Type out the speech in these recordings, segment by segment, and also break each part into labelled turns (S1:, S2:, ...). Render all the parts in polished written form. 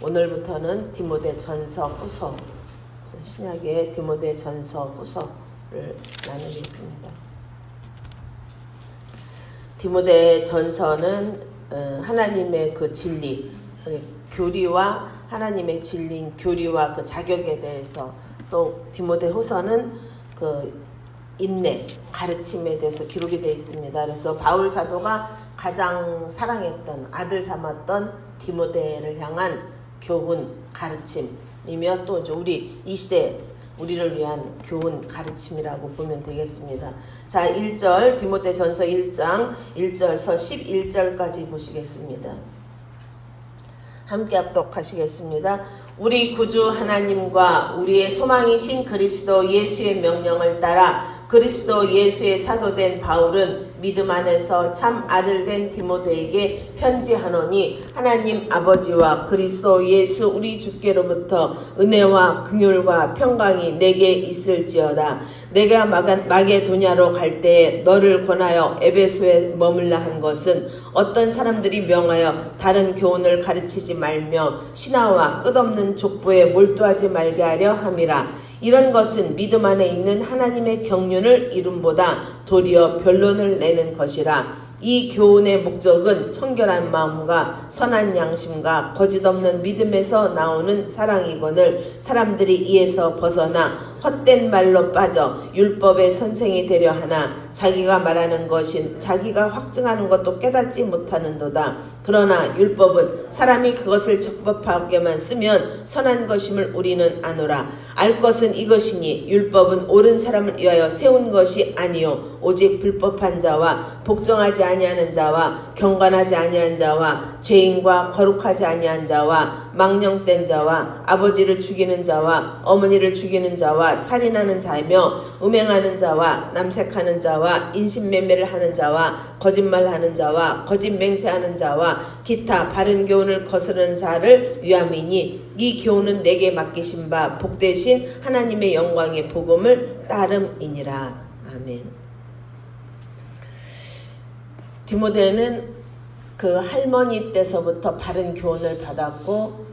S1: 오늘부터는 디모데전서 후서, 신약의 디모데전서 후서를 나누겠습니다. 디모데전서는 하나님의 그 진리, 교리와 하나님의 진리인 교리와 그 자격에 대해서, 또 디모데후서는 그 인내, 가르침에 대해서 기록이 되어 있습니다. 그래서 바울 사도가 가장 사랑했던, 아들 삼았던 디모데를 향한 교훈, 가르침이며, 또 이제 우리 이 시대 우리를 위한 교훈, 가르침이라고 보면 되겠습니다. 자, 1절 디모데전서 1장 1절서 11절까지 보시겠습니다. 함께 합독하시겠습니다. 우리 구주 하나님과 우리의 소망이신 그리스도 예수의 명령을 따라 그리스도 예수의 사도된 바울은 믿음 안에서 참 아들된 디모데에게 편지하노니, 하나님 아버지와 그리스도 예수 우리 주께로부터 은혜와 긍휼과 평강이 내게 있을지어다. 내가 마게도냐로 갈 때에 너를 권하여 에베소에 머물라 한 것은 어떤 사람들이 명하여 다른 교훈을 가르치지 말며 신하와 끝없는 족보에 몰두하지 말게 하려 함이라. 이런 것은 믿음 안에 있는 하나님의 경륜을 이룸보다 도리어 변론을 내는 것이라. 이 교훈의 목적은 청결한 마음과 선한 양심과 거짓없는 믿음에서 나오는 사랑이거늘, 사람들이 이에서 벗어나 헛된 말로 빠져 율법의 선생이 되려 하나 자기가 말하는 것인 자기가 확증하는 것도 깨닫지 못하는도다. 그러나 율법은 사람이 그것을 적법하게만 쓰면 선한 것임을 우리는 아노라. 알 것은 이것이니 율법은 옳은 사람을 위하여 세운 것이 아니요 오직 불법한 자와 복종하지 아니하는 자와 경건하지 아니한 자와 죄인과 거룩하지 아니한 자와 망령된 자와 아버지를 죽이는 자와 어머니를 죽이는 자와 살인하는 자이며 음행하는 자와 남색하는 자와 인신매매를 하는 자와 거짓말하는 자와 거짓 맹세하는 자와 기타 바른 교훈을 거스르는 자를 위함이니, 이 교훈은 내게 맡기신 바 복되신 하나님의 영광의 복음을 따름이니라. 아멘. 디모데는 그 할머니 때서부터 바른 교훈을 받았고,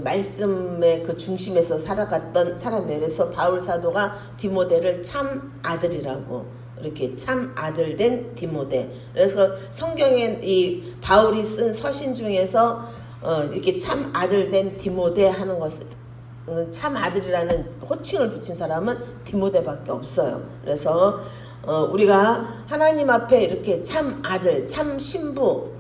S1: 말씀의 그 중심에서 살아갔던 사람이에요. 그래서 바울 사도가 디모데를 참 아들이라고, 이렇게 참 아들 된 디모데. 그래서 성경에 이 바울이 쓴 서신 중에서 이렇게 참 아들 된 디모데 하는 것을, 참 아들이라는 호칭을 붙인 사람은 디모데밖에 없어요. 그래서 우리가 하나님 앞에 이렇게 참 아들, 참 신부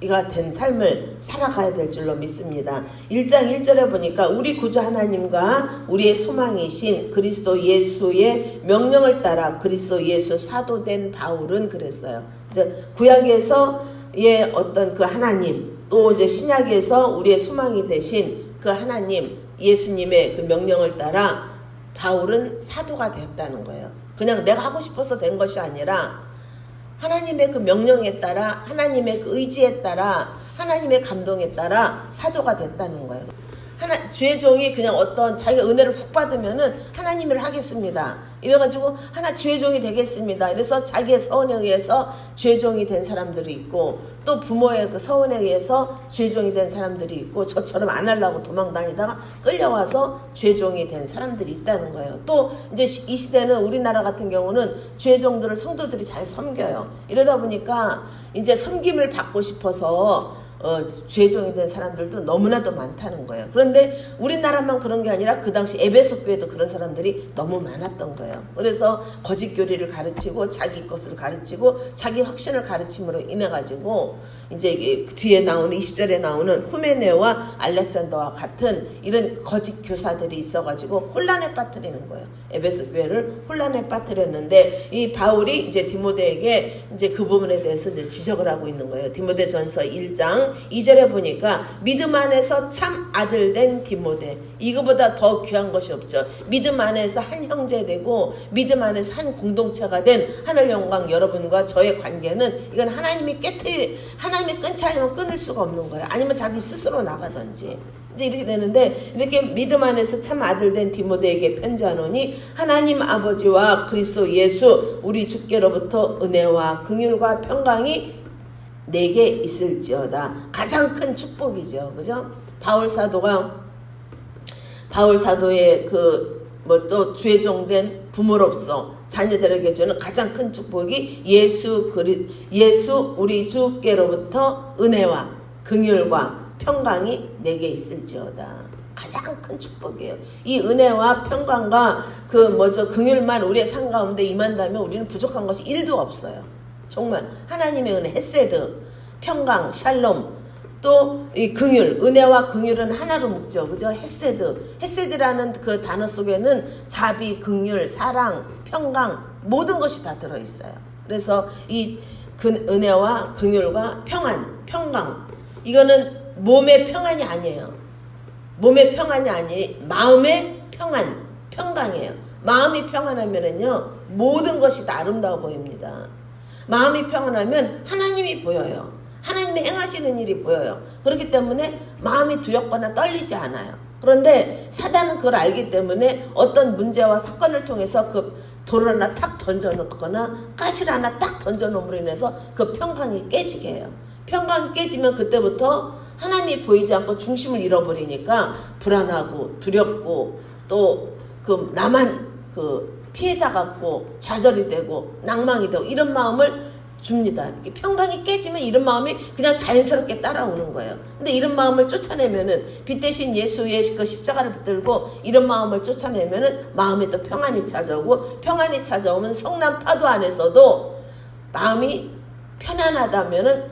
S1: 이가 된 삶을 살아가야 될 줄로 믿습니다. 1장 1절에 보니까 우리 구주 하나님과 우리의 소망이신 그리스도 예수의 명령을 따라 그리스도 예수 사도된 바울은 그랬어요. 이제 구약에서의 어떤 그 하나님, 또 이제 신약에서 우리의 소망이 되신 그 하나님, 예수님의 그 명령을 따라 바울은 사도가 됐다는 거예요. 그냥 내가 하고 싶어서 된 것이 아니라 하나님의 그 명령에 따라, 하나님의 그 의지에 따라, 하나님의 감동에 따라 사도가 됐다는 거예요. 주의 종이 그냥 어떤 자기가 은혜를 훅 받으면은 하나님 일을 하겠습니다. 이래가지고 주의 종이 되겠습니다. 그래서 자기의 서원에 의해서 주의 종이 된 사람들이 있고, 또 부모의 그 서원에 의해서 주의 종이 된 사람들이 있고, 저처럼 안 하려고 도망 다니다가 끌려와서 주의 종이 된 사람들이 있다는 거예요. 또 이제 이 시대는 우리나라 같은 경우는 주의 종들을 성도들이 잘 섬겨요. 이러다 보니까 이제 섬김을 받고 싶어서 죄종이 된 사람들도 너무나도 많다는 거예요. 그런데 우리나라만 그런 게 아니라 그 당시 에베소 교회도 그런 사람들이 너무 많았던 거예요. 그래서 거짓 교리를 가르치고 자기 것을 가르치고 자기 확신을 가르침으로 인해 가지고 이제 뒤에 나오는 20절에 나오는 후메네와 알렉산더와 같은 이런 거짓 교사들이 있어가지고 혼란에 빠뜨리는 거예요. 에베소 교회를 혼란에 빠뜨렸는데, 이 바울이 이제 디모데에게 이제 그 부분에 대해서 이제 지적을 하고 있는 거예요. 디모데전서 1장 2절에 보니까 믿음 안에서 참 아들 된 디모데, 이거보다 더 귀한 것이 없죠. 믿음 안에서 한 형제 되고 믿음 안에서 한 공동체가 된 하늘 영광 여러분과 저의 관계는, 이건 하나님이 끊지 않으면 끊을 수가 없는 거예요. 아니면 자기 스스로 나가든지 이제 이렇게 되는데, 이렇게 믿음 안에서 참 아들 된 디모데에게 편지하노니, 하나님 아버지와 그리스도 예수 우리 주께로부터 은혜와 긍휼과 평강이 내게 있을지어다. 가장 큰 축복이죠. 그죠? 바울 사도의 또 주의 종된 부모로서 자녀들에게 주는 가장 큰 축복이 예수 우리 주께로부터 은혜와 긍휼과 평강이 내게 있을지어다. 가장 큰 축복이에요. 이 은혜와 평강과 긍휼만 우리의 삶 가운데 임한다면 우리는 부족한 것이 1도 없어요. 정말 하나님의 은혜, 헤세드, 평강, 샬롬, 또 이 긍휼, 은혜와 긍휼은 하나로 묶죠. 그죠? 헤세드라는 그 단어 속에는 자비, 긍휼, 사랑, 평강 모든 것이 다 들어있어요. 그래서 이 은혜와 긍휼과 평강 이거는 몸의 평안이 아니에요. 몸의 평안이 아니 마음의 평강이에요. 마음이 평안하면은요 모든 것이 다 아름다워 보입니다. 마음이 평안하면 하나님이 보여요. 하나님이 행하시는 일이 보여요. 그렇기 때문에 마음이 두렵거나 떨리지 않아요. 그런데 사단은 그걸 알기 때문에 어떤 문제와 사건을 통해서 돌을 하나 탁 던져놓거나 가시를 하나 딱 던져놓음으로 인해서 그 평강이 깨지게 해요. 평강이 깨지면 그때부터 하나님이 보이지 않고 중심을 잃어버리니까 불안하고 두렵고 또 나만 피해자 같고 좌절이 되고 낭망이 되고 이런 마음을 줍니다. 평강이 깨지면 이런 마음이 그냥 자연스럽게 따라오는 거예요. 근데 이런 마음을 쫓아내면은 빛 대신 예수의 그 십자가를 붙들고 이런 마음을 쫓아내면은 마음에 또 평안이 찾아오고 평안이 찾아오면 성난 파도 안에서도 마음이 편안하다면은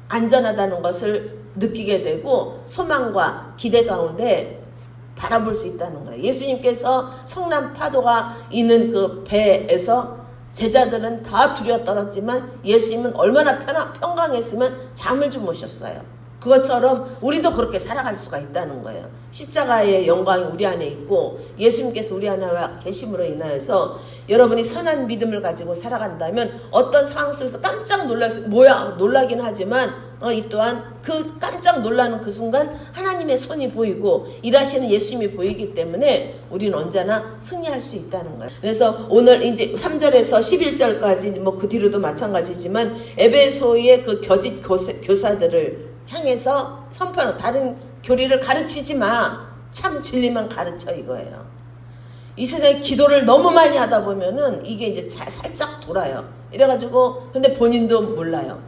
S1: 안전하다는 것을 느끼게 되고 소망과 기대 가운데 바라볼 수 있다는 거예요. 예수님께서 성난 파도가 있는 그 배에서 제자들은 다 두려워 떨었지만 예수님은 얼마나 평강했으면 잠을 주무셨어요. 그것처럼 우리도 그렇게 살아갈 수가 있다는 거예요. 십자가의 영광이 우리 안에 있고 예수님께서 우리 안에 계심으로 인하여서 여러분이 선한 믿음을 가지고 살아간다면 어떤 상황 속에서 깜짝 놀라긴 하지만 이 또한 그 깜짝 놀라는 그 순간 하나님의 손이 보이고 일하시는 예수님이 보이기 때문에 우리는 언제나 승리할 수 있다는 거예요. 그래서 오늘 이제 3절에서 11절까지 그 뒤로도 마찬가지지만 에베소의 그 거짓 교사들을 향해서 선포하는 다른 교리를 가르치지 마. 참 진리만 가르쳐 이거예요. 이 세상에 기도를 너무 많이 하다 보면은 이게 이제 살짝 돌아요. 이래가지고 근데 본인도 몰라요.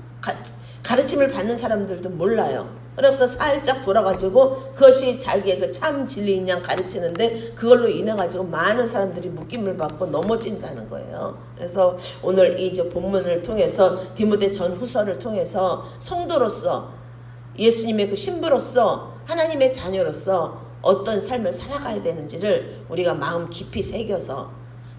S1: 가르침을 받는 사람들도 몰라요. 그래서 살짝 돌아가지고 그것이 자기의 그 참 진리인 양 가르치는데 그걸로 인해 가지고 많은 사람들이 묶임을 받고 넘어진다는 거예요. 그래서 오늘 이 본문을 통해서 디모데 전후서를 통해서 성도로서 예수님의 그 신부로서 하나님의 자녀로서 어떤 삶을 살아가야 되는지를 우리가 마음 깊이 새겨서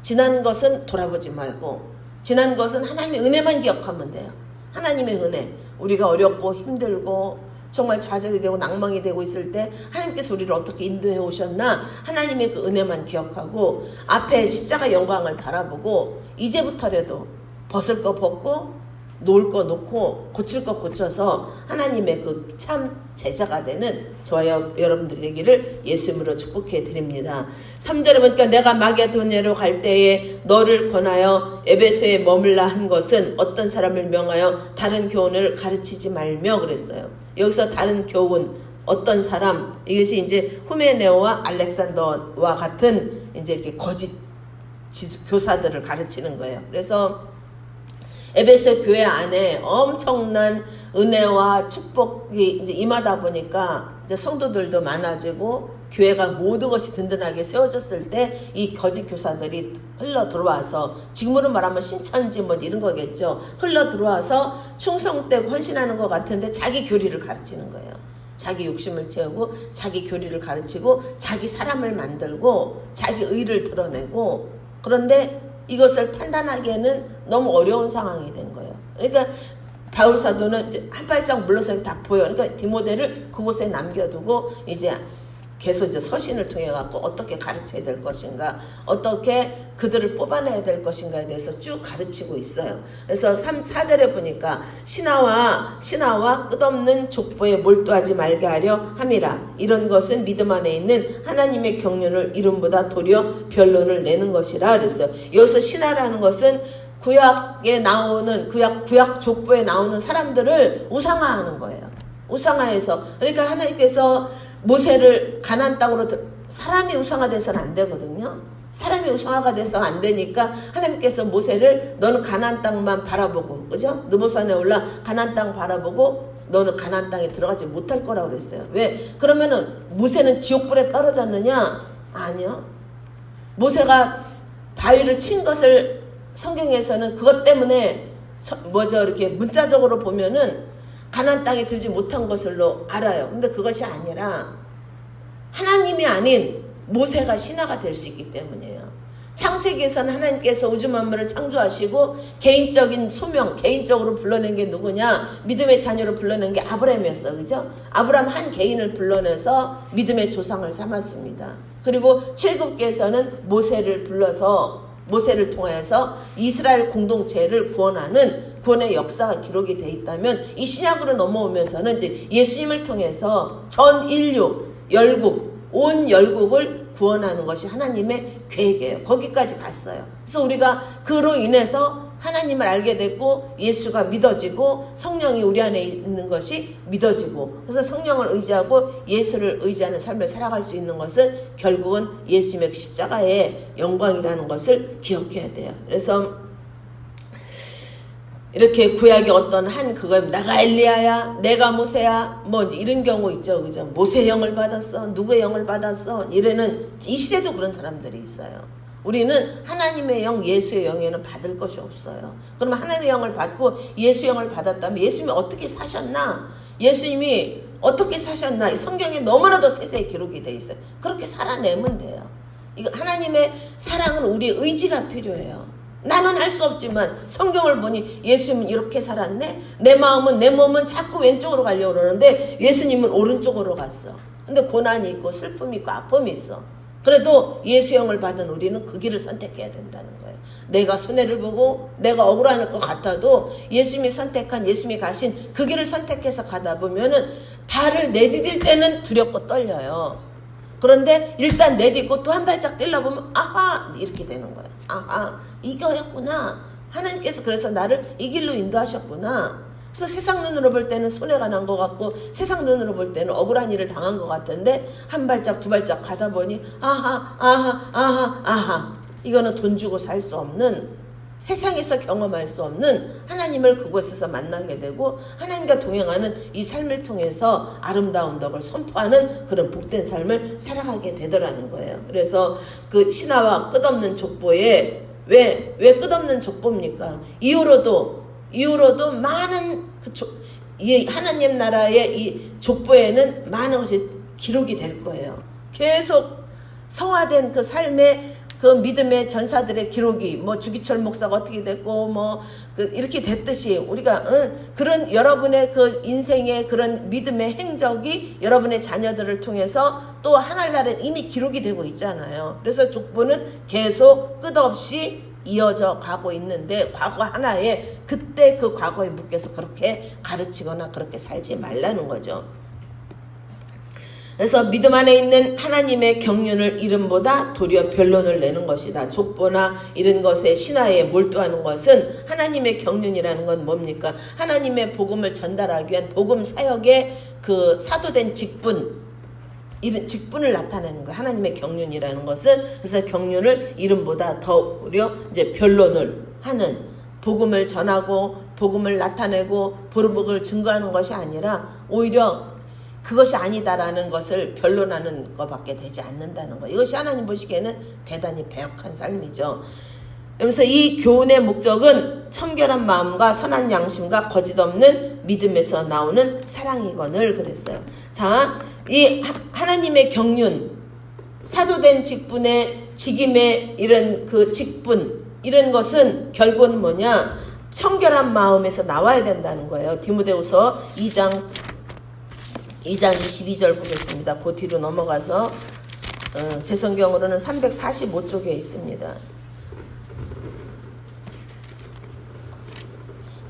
S1: 지난 것은 돌아보지 말고 지난 것은 하나님의 은혜만 기억하면 돼요. 하나님의 은혜. 우리가 어렵고 힘들고 정말 좌절이 되고 낭망이 되고 있을 때 하나님께서 우리를 어떻게 인도해 오셨나 하나님의 그 은혜만 기억하고 앞에 십자가 영광을 바라보고 이제부터라도 벗을 거 벗고 놓을 거 놓고 고칠 거 고쳐서 하나님의 그 참 제자가 되는 저와 여러분들이 되기를 예수님으로 축복해 드립니다. 3절에 보니까 내가 마게도냐로 갈 때에 너를 권하여 에베소에 머물라 한 것은 어떤 사람을 명하여 다른 교훈을 가르치지 말며 그랬어요. 여기서 다른 교훈 어떤 사람 이것이 이제 후메네오와 알렉산더와 같은 이제 이렇게 거짓 교사들을 가르치는 거예요. 그래서 에베소 교회 안에 엄청난 은혜와 축복이 이제 임하다 보니까 이제 성도들도 많아지고 교회가 모든 것이 든든하게 세워졌을 때 이 거짓 교사들이 흘러 들어와서 지금으로 말하면 신천지 이런 거겠죠. 흘러 들어와서 충성되고 헌신하는 것 같은데 자기 교리를 가르치는 거예요. 자기 욕심을 채우고 자기 교리를 가르치고 자기 사람을 만들고 자기 의를 드러내고 그런데 이것을 판단하기에는 너무 어려운 상황이 된 거예요. 그러니까 바울 사도는 이제 한 발짝 물러서 다 보여. 그러니까 디모데를 그곳에 남겨두고 이제 계속 이제 서신을 통해 갖고 어떻게 가르쳐야 될 것인가, 어떻게 그들을 뽑아내야 될 것인가에 대해서 쭉 가르치고 있어요. 그래서 4절에 보니까 신하와 끝없는 족보에 몰두하지 말게 하려 함이라. 이런 것은 믿음 안에 있는 하나님의 경륜을 이름보다 도리어 변론을 내는 것이라 그랬어요. 여기서 신하라는 것은 구약에 나오는 구약 족보에 나오는 사람들을 우상화하는 거예요. 우상화해서. 그러니까 하나님께서 모세를 가나안 땅으로 사람이 우상화돼서는 안 되거든요. 사람이 우상화가 돼서 안 되니까 하나님께서 모세를 너는 가나안 땅만 바라보고, 그죠? 느보산에 올라 가나안 땅 바라보고 너는 가나안 땅에 들어가지 못할 거라고 그랬어요. 왜? 그러면은 모세는 지옥불에 떨어졌느냐? 아니요. 모세가 바위를 친 것을 성경에서는 그것 때문에 이렇게 문자적으로 보면은 가나안 땅에 들지 못한 것으로 알아요. 근데 그것이 아니라 하나님이 아닌 모세가 신하가 될 수 있기 때문이에요. 창세기에서는 하나님께서 우주 만물을 창조하시고 개인적인 소명, 개인적으로 불러낸 게 누구냐? 믿음의 자녀로 불러낸 게 아브라함이었어. 그죠? 아브라함 한 개인을 불러내서 믿음의 조상을 삼았습니다. 그리고 출애굽기에서는 모세를 불러서 모세를 통하여서 이스라엘 공동체를 구원하는 구원의 역사가 기록이 되어 있다면, 이 신약으로 넘어오면서는 이제 예수님을 통해서 전 인류, 온 열국을 구원하는 것이 하나님의 계획이에요. 거기까지 갔어요. 그래서 우리가 그로 인해서 하나님을 알게 됐고 예수가 믿어지고 성령이 우리 안에 있는 것이 믿어지고, 그래서 성령을 의지하고 예수를 의지하는 삶을 살아갈 수 있는 것은 결국은 예수님의 십자가의 영광이라는 것을 기억해야 돼요. 그래서 이렇게 구약의 어떤 내가 엘리야야, 내가 모세야, 뭐 이런 경우 있죠, 그죠? 모세 영을 받았어, 누구의 영을 받았어, 이래는 이 시대도 그런 사람들이 있어요. 우리는 하나님의 영, 예수의 영에는 받을 것이 없어요. 그럼 하나님의 영을 받고 예수의 영을 받았다면 예수님이 어떻게 사셨나? 예수님이 어떻게 사셨나? 성경에 너무나도 세세히 기록이 돼 있어요. 그렇게 살아내면 돼요. 이거 하나님의 사랑은 우리의 의지가 필요해요. 나는 할 수 없지만 성경을 보니 예수님은 이렇게 살았네. 내 몸은 자꾸 왼쪽으로 가려고 그러는데 예수님은 오른쪽으로 갔어. 근데 고난이 있고 슬픔이 있고 아픔이 있어. 그래도 예수 영을 받은 우리는 그 길을 선택해야 된다는 거예요. 내가 손해를 보고 내가 억울할 것 같아도 예수님이 선택한, 예수님이 가신 그 길을 선택해서 가다 보면은 발을 내디딜 때는 두렵고 떨려요. 그런데 일단 내딛고 또 한 발짝 뛰려보면 아하, 이렇게 되는 거예요. 아하, 이거였구나. 하나님께서 그래서 나를 이 길로 인도하셨구나. 그래서 세상 눈으로 볼 때는 손해가 난 것 같고 세상 눈으로 볼 때는 억울한 일을 당한 것 같은데 한 발짝 두 발짝 가다 보니 아하, 이거는 돈 주고 살 수 없는, 세상에서 경험할 수 없는 하나님을 그곳에서 만나게 되고 하나님과 동행하는 이 삶을 통해서 아름다운 덕을 선포하는 그런 복된 삶을 살아가게 되더라는 거예요. 그래서 그 신화와 끝없는 족보에 왜 끝없는 족보입니까? 이후로도 많은 이 하나님 나라의 이 족보에는 많은 것이 기록이 될 거예요. 계속 성화된 그 삶의 그 믿음의 전사들의 기록이 주기철 목사가 어떻게 됐고 이렇게 됐듯이 우리가 그런 여러분의 그 인생의 그런 믿음의 행적이 여러분의 자녀들을 통해서 또 하늘나라에 이미 기록이 되고 있잖아요. 그래서 족보는 계속 끝없이 이어져 가고 있는데 과거 하나에 그때 그 과거에 묶여서 그렇게 가르치거나 그렇게 살지 말라는 거죠. 그래서 믿음 안에 있는 하나님의 경륜을 이름보다 도리어 변론을 내는 것이다. 족보나 이런 것에 신화에 몰두하는 것은 하나님의 경륜이라는 건 뭡니까? 하나님의 복음을 전달하기 위한 복음 사역의 그 사도된 직분, 이런 직분을 나타내는 거예요. 하나님의 경륜이라는 것은. 그래서 경륜을 이름보다 도리어 이제 변론을 하는, 복음을 전하고 복음을 나타내고 복음을 증거하는 것이 아니라 오히려 그것이 아니다라는 것을 변론하는 것밖에 되지 않는다는 거. 이것이 하나님 보시기에는 대단히 배역한 삶이죠. 그래서 이 교훈의 목적은 청결한 마음과 선한 양심과 거짓 없는 믿음에서 나오는 사랑이거늘 그랬어요. 자, 이 하나님의 경륜, 사도된 직분의 직임의 이런 그 직분, 이런 것은 결국은 뭐냐? 청결한 마음에서 나와야 된다는 거예요. 디모데후서 2장 22절 보겠습니다. 그 뒤로 넘어가서 제 성경으로는 345쪽에 있습니다.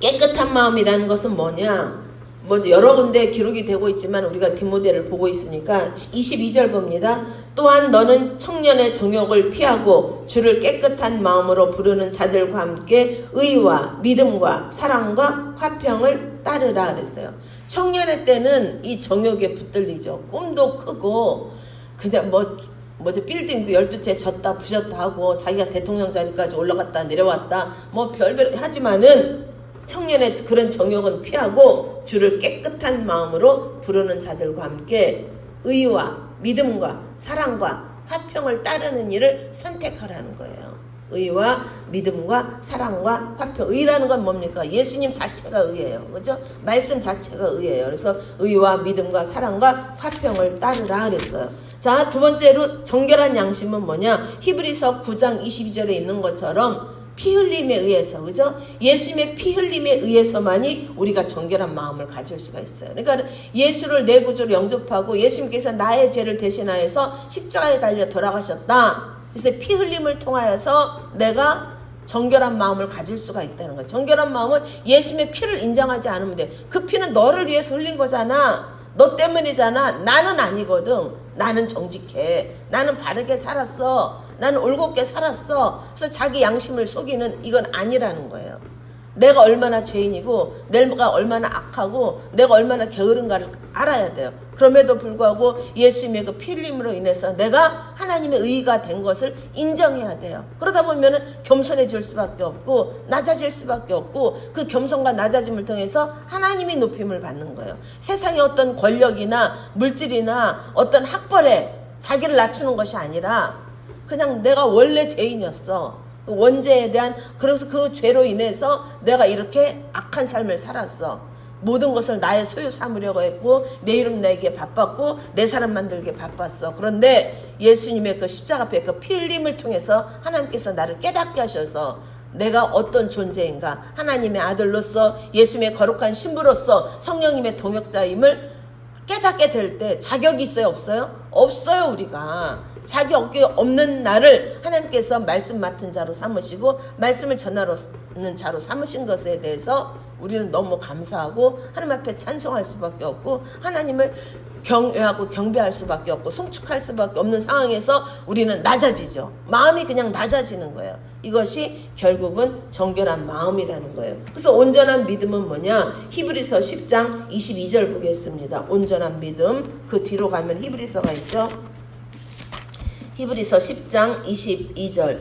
S1: 깨끗한 마음이라는 것은 뭐냐? 뭐 여러 군데 기록이 되고 있지만 우리가 디모데를 보고 있으니까 22절 봅니다. 또한 너는 청년의 정욕을 피하고 주를 깨끗한 마음으로 부르는 자들과 함께 의와 믿음과 사랑과 화평을 따르라 그랬어요. 청년의 때는 이 정욕에 붙들리죠. 꿈도 크고 그냥 뭐지 빌딩도 12채 졌다 부셨다 하고 자기가 대통령 자리까지 올라갔다 내려왔다 뭐 별별 하지만은 청년의 그런 정욕은 피하고 주를 깨끗한 마음으로 부르는 자들과 함께 의와 믿음과 사랑과 화평을 따르는 일을 선택하라는 거예요. 의와 믿음과 사랑과 화평. 의라는 건 뭡니까? 예수님 자체가 의예요. 그죠? 말씀 자체가 의예요. 그래서 의와 믿음과 사랑과 화평을 따르라 그랬어요. 자, 두 번째로 정결한 양심은 뭐냐? 히브리서 9장 22절에 있는 것처럼 피 흘림에 의해서, 그죠? 예수님의 피 흘림에 의해서만이 우리가 정결한 마음을 가질 수가 있어요. 그러니까 예수를 내 구주로 영접하고 예수님께서 나의 죄를 대신하여서 십자가에 달려 돌아가셨다. 그래서 피 흘림을 통하여서 내가 정결한 마음을 가질 수가 있다는 거예요. 정결한 마음은 예수님의 피를 인정하지 않으면 돼. 그 피는 너를 위해서 흘린 거잖아. 너 때문이잖아. 나는 아니거든. 나는 정직해. 나는 바르게 살았어. 나는 올곧게 살았어. 그래서 자기 양심을 속이는 이건 아니라는 거예요. 내가 얼마나 죄인이고 내가 얼마나 악하고 내가 얼마나 게으른가를 알아야 돼요. 그럼에도 불구하고 예수님의 그 피 흘림으로 인해서 내가 하나님의 의가 된 것을 인정해야 돼요. 그러다 보면은 겸손해질 수밖에 없고 낮아질 수밖에 없고 그 겸손과 낮아짐을 통해서 하나님이 높임을 받는 거예요. 세상의 어떤 권력이나 물질이나 어떤 학벌에 자기를 낮추는 것이 아니라 그냥 내가 원래 죄인이었어. 원죄에 대한, 그래서 그 죄로 인해서 내가 이렇게 악한 삶을 살았어. 모든 것을 나의 소유 삼으려고 했고 내 이름 내기에 바빴고 내 사람 만들기에 바빴어. 그런데 예수님의 그 십자가 앞에 그 피 흘림을 통해서 하나님께서 나를 깨닫게 하셔서 내가 어떤 존재인가, 하나님의 아들로서 예수님의 거룩한 신부로서 성령님의 동역자임을 깨닫게 될 때 자격이 있어요, 없어요? 없어요. 우리가 자격이 없는 나를 하나님께서 말씀 맡은 자로 삼으시고 말씀을 전하는 자로 삼으신 것에 대해서 우리는 너무 감사하고 하나님 앞에 찬송할 수밖에 없고 하나님을 경외하고 경배할 수밖에 없고 송축할 수밖에 없는 상황에서 우리는 낮아지죠. 마음이 그냥 낮아지는 거예요. 이것이 결국은 정결한 마음이라는 거예요. 그래서 온전한 믿음은 뭐냐? 히브리서 10장 22절 보겠습니다. 온전한 믿음, 그 뒤로 가면 히브리서가 있죠. 히브리서 10장 22절,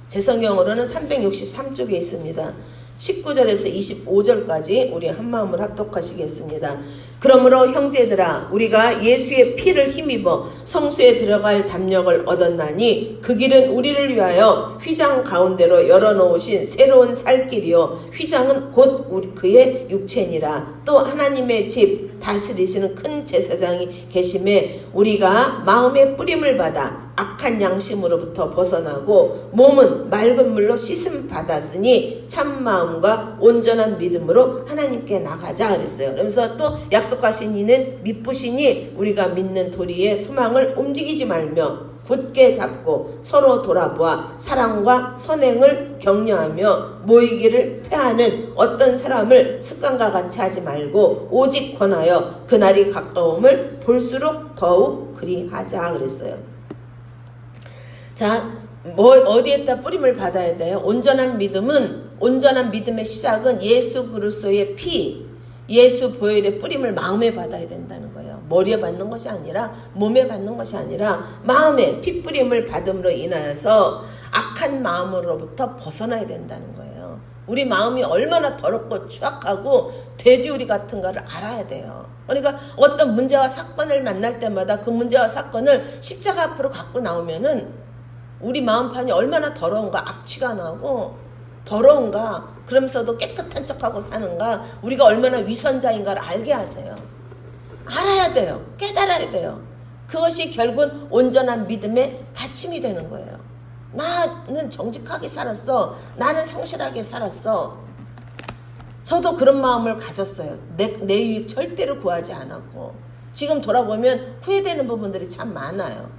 S1: 제 성경으로는 363쪽에 있습니다. 19절에서 25절까지 우리 한마음을 합독하시겠습니다. 그러므로 형제들아, 우리가 예수의 피를 힘입어 성소에 들어갈 담력을 얻었나니 그 길은 우리를 위하여 휘장 가운데로 열어놓으신 새로운 살 길이요 휘장은 곧 그의 육체니라. 또 하나님의 집 다스리시는 큰 제사장이 계심에 우리가 마음의 뿌림을 받아 악한 양심으로부터 벗어나고 몸은 맑은 물로 씻음 받았으니 참 마음과 온전한 믿음으로 하나님께 나가자 그랬어요. 그러면서 또 약속하신 이는 미쁘시니 우리가 믿는 도리의 소망을 움직이지 말며 굳게 잡고 서로 돌아보아 사랑과 선행을 격려하며 모이기를 패하는 어떤 사람을 습관과 같이 하지 말고 오직 권하여 그날이 가까움을 볼수록 더욱 그리하자 그랬어요. 자, 어디에다 뿌림을 받아야 돼요? 온전한 믿음의 시작은 예수 그리스도의 피, 예수 보혈의 뿌림을 마음에 받아야 된다는 거예요. 머리에 받는 것이 아니라, 몸에 받는 것이 아니라 마음에 피 뿌림을 받음으로 인하여서 악한 마음으로부터 벗어나야 된다는 거예요. 우리 마음이 얼마나 더럽고 추악하고 돼지우리 같은가를 알아야 돼요. 그러니까 어떤 문제와 사건을 만날 때마다 그 문제와 사건을 십자가 앞으로 갖고 나오면은 우리 마음판이 얼마나 더러운가, 악취가 나고 더러운가, 그러면서도 깨끗한 척하고 사는가, 우리가 얼마나 위선자인가를 알게 하세요. 알아야 돼요. 깨달아야 돼요. 그것이 결국은 온전한 믿음의 받침이 되는 거예요. 나는 정직하게 살았어. 나는 성실하게 살았어. 저도 그런 마음을 가졌어요. 내 유익 절대로 구하지 않았고 지금 돌아보면 후회되는 부분들이 참 많아요.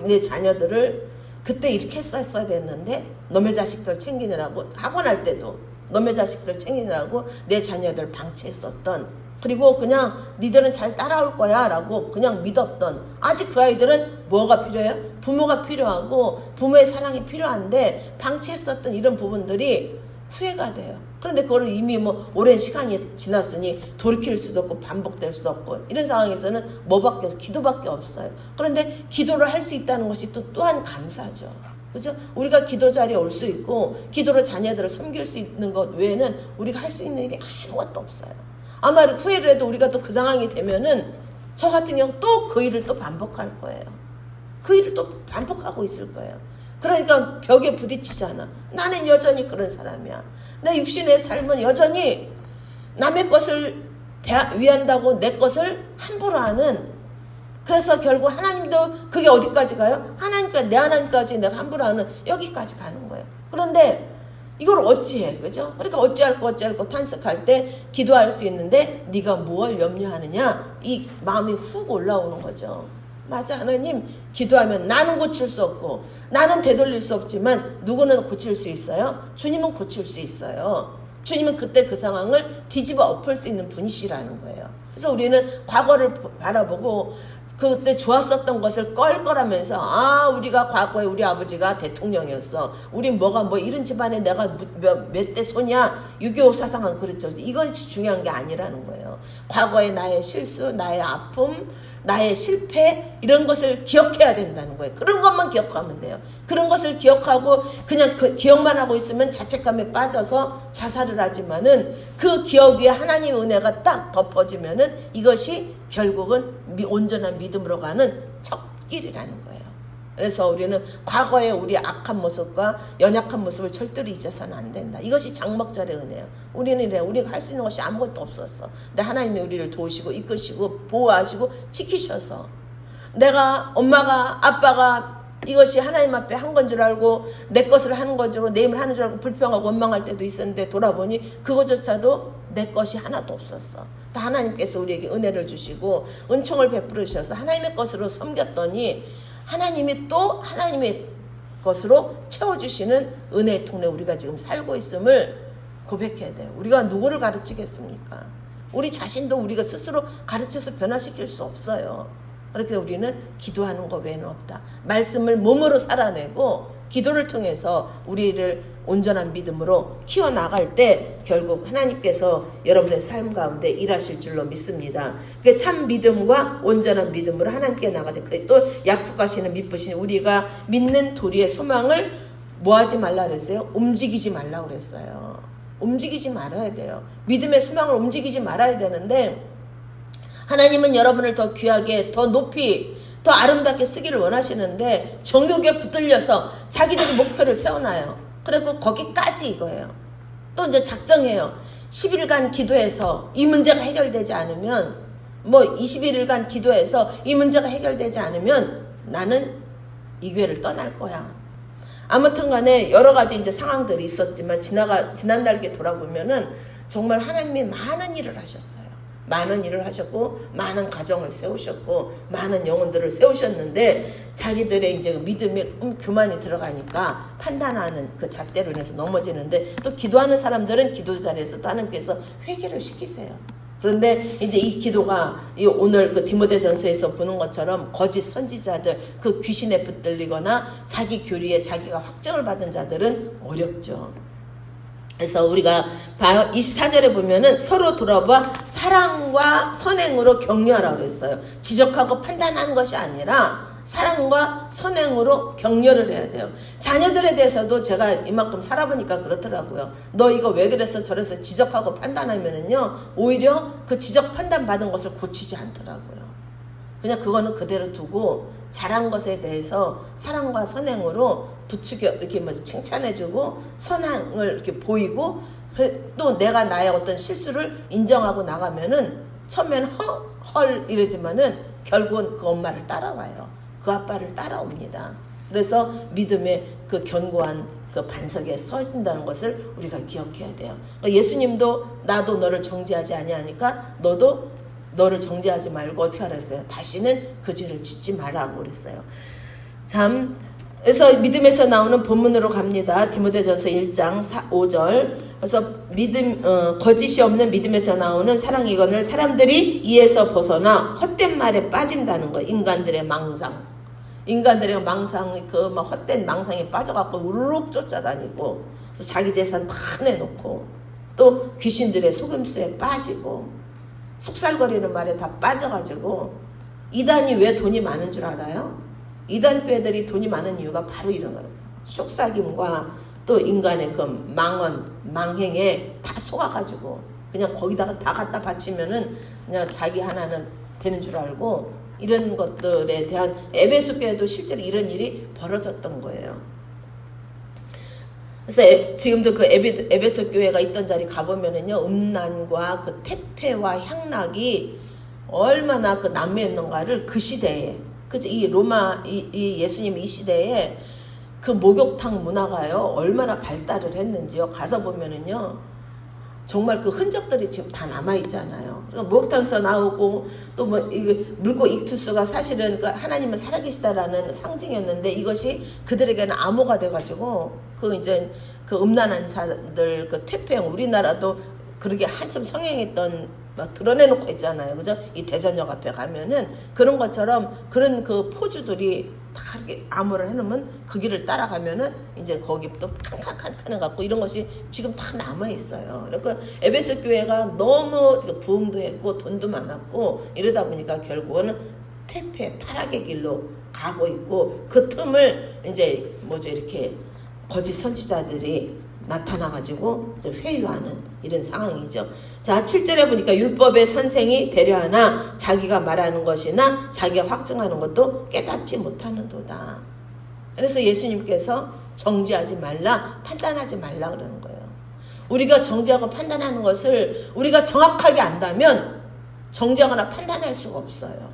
S1: 내 자녀들을 그때 이렇게 했어야 됐는데 놈의 자식들 챙기느라고, 학원 할 때도 놈의 자식들 챙기느라고 내 자녀들 방치했었던 그리고 그냥 니들은 잘 따라올 거야 라고 그냥 믿었던, 아직 그 아이들은 뭐가 필요해요? 부모가 필요하고 부모의 사랑이 필요한데 방치했었던 이런 부분들이 후회가 돼요. 그런데 그거를 이미 뭐 오랜 시간이 지났으니 돌이킬 수도 없고 반복될 수도 없고, 이런 상황에서는 뭐밖에 없어요? 기도밖에 없어요. 그런데 기도를 할 수 있다는 것이 또한 감사죠. 그죠? 우리가 기도 자리에 올 수 있고 기도로 자녀들을 섬길 수 있는 것 외에는 우리가 할 수 있는 일이 아무것도 없어요. 아마 후회를 해도 우리가 또 그 상황이 되면은 저 같은 경우 또 그 일을 또 반복할 거예요. 그 일을 또 반복하고 있을 거예요. 그러니까 벽에 부딪히잖아. 나는 여전히 그런 사람이야. 내 육신의 삶은 여전히 남의 것을 위한다고 내 것을 함부로 하는, 그래서 결국 하나님도 그게 어디까지 가요? 내 하나님까지 내가 함부로 하는 여기까지 가는 거예요. 그런데 이걸 어찌해, 그죠? 그러니까 어찌할 거 탄식할 때 기도할 수 있는데 네가 무엇을 염려하느냐, 이 마음이 훅 올라오는 거죠. 맞아, 하나님, 기도하면 나는 고칠 수 없고 나는 되돌릴 수 없지만 누구는 고칠 수 있어요? 주님은 고칠 수 있어요. 주님은 그때 그 상황을 뒤집어 엎을 수 있는 분이시라는 거예요. 그래서 우리는 과거를 바라보고 그때 좋았었던 것을 껄껄하면서, 우리가 과거에 우리 아버지가 대통령이었어, 우린 뭐 이런 집안에 내가 몇 대 손이야, 6.25 사상은 그렇죠. 이건 중요한 게 아니라는 거예요. 과거의 나의 실수, 나의 아픔, 나의 실패, 이런 것을 기억해야 된다는 거예요. 그런 것만 기억하면 돼요. 그런 것을 기억하고 그냥 그 기억만 하고 있으면 자책감에 빠져서 자살을 하지만은, 그 기억 위에 하나님의 은혜가 딱 덮어지면은 이것이 결국은 온전한 믿음으로 가는 첫 길이라는 거예요. 그래서 우리는 과거의 우리 악한 모습과 연약한 모습을 절대로 잊어서는 안 된다. 이것이 장막절의 은혜예요. 우리는 이래, 우리가 할 수 있는 것이 아무것도 없었어. 근데 하나님이 우리를 도우시고 이끄시고 보호하시고 지키셔서, 내가 엄마가 아빠가 이것이 하나님 앞에 한 건 줄 알고 내 것을 하는 건 줄 알고 내 힘을 하는 줄 알고 불평하고 원망할 때도 있었는데, 돌아보니 그것조차도 내 것이 하나도 없었어. 다 하나님께서 우리에게 은혜를 주시고 은총을 베풀어 주셔서 하나님의 것으로 섬겼더니 하나님이 또 하나님의 것으로 채워주시는 은혜의 통로에 우리가 지금 살고 있음을 고백해야 돼요. 우리가 누구를 가르치겠습니까? 우리 자신도 우리가 스스로 가르쳐서 변화시킬 수 없어요. 그렇게 우리는 기도하는 것 외에는 없다. 말씀을 몸으로 살아내고 기도를 통해서 우리를 온전한 믿음으로 키워나갈 때 결국 하나님께서 여러분의 삶 가운데 일하실 줄로 믿습니다. 참 믿음과 온전한 믿음으로 하나님께 나가자. 또 약속하시는 믿으신 우리가 믿는 도리의 소망을 뭐하지 말라 그랬어요? 움직이지 말라 그랬어요. 움직이지 말아야 돼요. 믿음의 소망을 움직이지 말아야 되는데, 하나님은 여러분을 더 귀하게, 더 높이, 더 아름답게 쓰기를 원하시는데 정욕에 붙들려서 자기들이 목표를 세워놔요. 그리고 거기까지 이거예요. 또 이제 작정해요. 10일간 기도해서 이 문제가 해결되지 않으면, 21일간 기도해서 이 문제가 해결되지 않으면 나는 이 교회를 떠날 거야. 아무튼 간에 여러 가지 이제 상황들이 있었지만 지난달 이렇게 돌아보면은 정말 하나님이 많은 일을 하셨어요. 많은 일을 하셨고 많은 가정을 세우셨고 많은 영혼들을 세우셨는데, 자기들의 이제 믿음에 교만이 들어가니까 판단하는 그 잣대로 인해서 넘어지는데, 또 기도하는 사람들은 기도 자리에서 또 하나님께서 회개를 시키세요. 그런데 이제 이 기도가 오늘 그 디모데전서에서 보는 것처럼 거짓 선지자들, 그 귀신에 붙들리거나 자기 교리에 자기가 확증을 받은 자들은 어렵죠. 그래서 우리가 24절에 보면은 서로 돌아봐 사랑과 선행으로 격려하라고 그랬어요. 지적하고 판단하는 것이 아니라 사랑과 선행으로 격려를 해야 돼요. 자녀들에 대해서도 제가 이만큼 살아보니까 그렇더라고요. 너 이거 왜 그랬어 저래서 지적하고 판단하면은요, 오히려 그 지적 판단 받은 것을 고치지 않더라고요. 그냥 그거는 그대로 두고 잘한 것에 대해서 사랑과 선행으로 부추겨 이렇게 칭찬해주고 선행을 이렇게 보이고, 또 내가 나의 어떤 실수를 인정하고 나가면은 처음에는 헐 이러지만은 결국은 그 엄마를 따라와요. 그 아빠를 따라옵니다. 그래서 믿음의 그 견고한 그 반석에 서신다는 것을 우리가 기억해야 돼요. 예수님도 나도 너를 정죄하지 아니하니까 너도 너를 정죄하지 말고 어떻게 하라 했어요? 다시는 그 죄를 짓지 말라고 그랬어요. 참, 그래서 믿음에서 나오는 본문으로 갑니다. 디모데전서 1장 5절. 그래서 거짓이 없는 믿음에서 나오는 사랑이거늘 사람들이 이에서 벗어나 헛된 말에 빠진다는 거예요. 인간들의 망상이 그 막 헛된 망상에 빠져갖고 우르륵 쫓아다니고, 그래서 자기 재산 다 내놓고, 또 귀신들의 속임수에 빠지고, 속살거리는 말에 다 빠져가지고. 이단이 왜 돈이 많은 줄 알아요? 이단 교회들이 돈이 많은 이유가 바로 이런 거예요. 속삭임과 또 인간의 그 망행에 다 속아가지고 그냥 거기다가 다 갖다 바치면은 그냥 자기 하나는 되는 줄 알고, 이런 것들에 대한 에베소 교회도 실제로 이런 일이 벌어졌던 거예요. 그래서 지금도 그 에베소 교회가 있던 자리 가보면은요, 음란과 그 태폐와 향락이 얼마나 그 난무했는가를 그 시대에, 그죠? 이 로마 이 예수님 이 시대에 그 목욕탕 문화가요 얼마나 발달을 했는지요. 가서 보면은요 정말 그 흔적들이 지금 다 남아 있잖아요. 그러니까 목욕탕에서 나오고 또 뭐 이게 물고 익투스가 사실은 그 하나님은 살아계시다라는 상징이었는데, 이것이 그들에게는 암호가 돼가지고 그 이제 그 음란한 사람들 그 퇴폐형, 우리나라도 그렇게 한참 성행했던 막 드러내놓고 있잖아요. 그죠? 이 대전역 앞에 가면은 그런 것처럼 그런 그 포주들이 다 이렇게 암호를 해놓으면 그 길을 따라가면은 이제 거기 또 칸칸칸칸 갖고 이런 것이 지금 다 남아 있어요. 그러니까 에베소 교회가 너무 부흥도 했고 돈도 많았고 이러다 보니까 결국은 퇴폐 타락의 길로 가고 있고, 그 틈을 이제 뭐죠 이렇게 거짓 선지자들이 나타나가지고 회유하는 이런 상황이죠. 자, 7절에 보니까 율법의 선생이 되려하나 자기가 말하는 것이나 자기가 확증하는 것도 깨닫지 못하는도다. 그래서 예수님께서 정죄하지 말라, 판단하지 말라 그러는 거예요. 우리가 정죄하고 판단하는 것을 우리가 정확하게 안다면 정죄하거나 판단할 수가 없어요.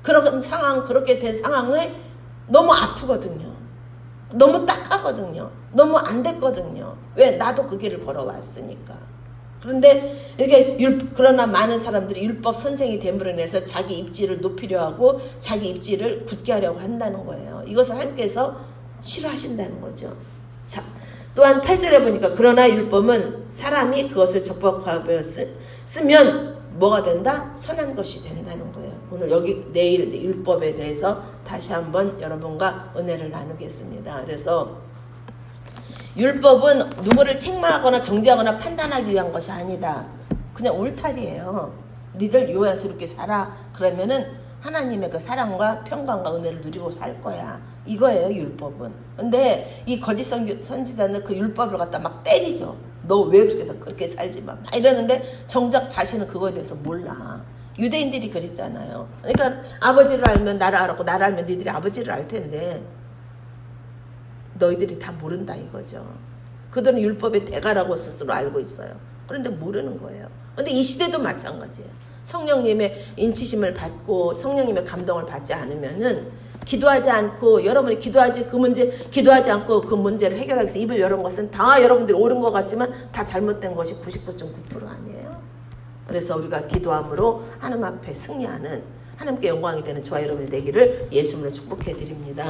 S1: 그런 상황, 그렇게 된 상황에 너무 아프거든요. 너무 딱하거든요. 너무 안 됐거든요. 왜? 나도 그 길을 걸어왔으니까. 그런데 이렇게 그러나 많은 사람들이 율법 선생이 됨으로 인해서 자기 입지를 높이려 하고 자기 입지를 굳게 하려고 한다는 거예요. 이것을 하나님께서 싫어하신다는 거죠. 자, 또한 8절에 보니까 그러나 율법은 사람이 그것을 적법하여 쓰면 뭐가 된다? 선한 것이 된다는 거예요. 오늘 내일 이제 율법에 대해서 다시 한번 여러분과 은혜를 나누겠습니다. 그래서 율법은 누구를 책망하거나 정죄하거나 판단하기 위한 것이 아니다. 그냥 울타리예요. 니들 요양스럽게 살아. 그러면은 하나님의 그 사랑과 평강과 은혜를 누리고 살 거야. 이거예요, 율법은. 근데 이 거짓 선지자는 그 율법을 갖다 막 때리죠. 너 왜 그렇게 살지 마. 막 이러는데 정작 자신은 그거에 대해서 몰라. 유대인들이 그랬잖아요. 그러니까 아버지를 알면 나를 알았고 나를 알면 니들이 아버지를 알 텐데 너희들이 다 모른다 이거죠. 그들은 율법의 대가라고 스스로 알고 있어요. 그런데 모르는 거예요. 그런데 이 시대도 마찬가지예요. 성령님의 인치심을 받고 성령님의 감동을 받지 않으면은 기도하지 않고 여러분이 기도하지 않고 그 문제를 해결하기 위해서 입을 열은 것은 다 여러분들이 옳은 것 같지만 다 잘못된 것이 99.9% 아니에요. 그래서 우리가 기도함으로 하나님 앞에 승리하는 하나님께 영광이 되는 저와 여러분이 되기를 예수님으로 축복해 드립니다.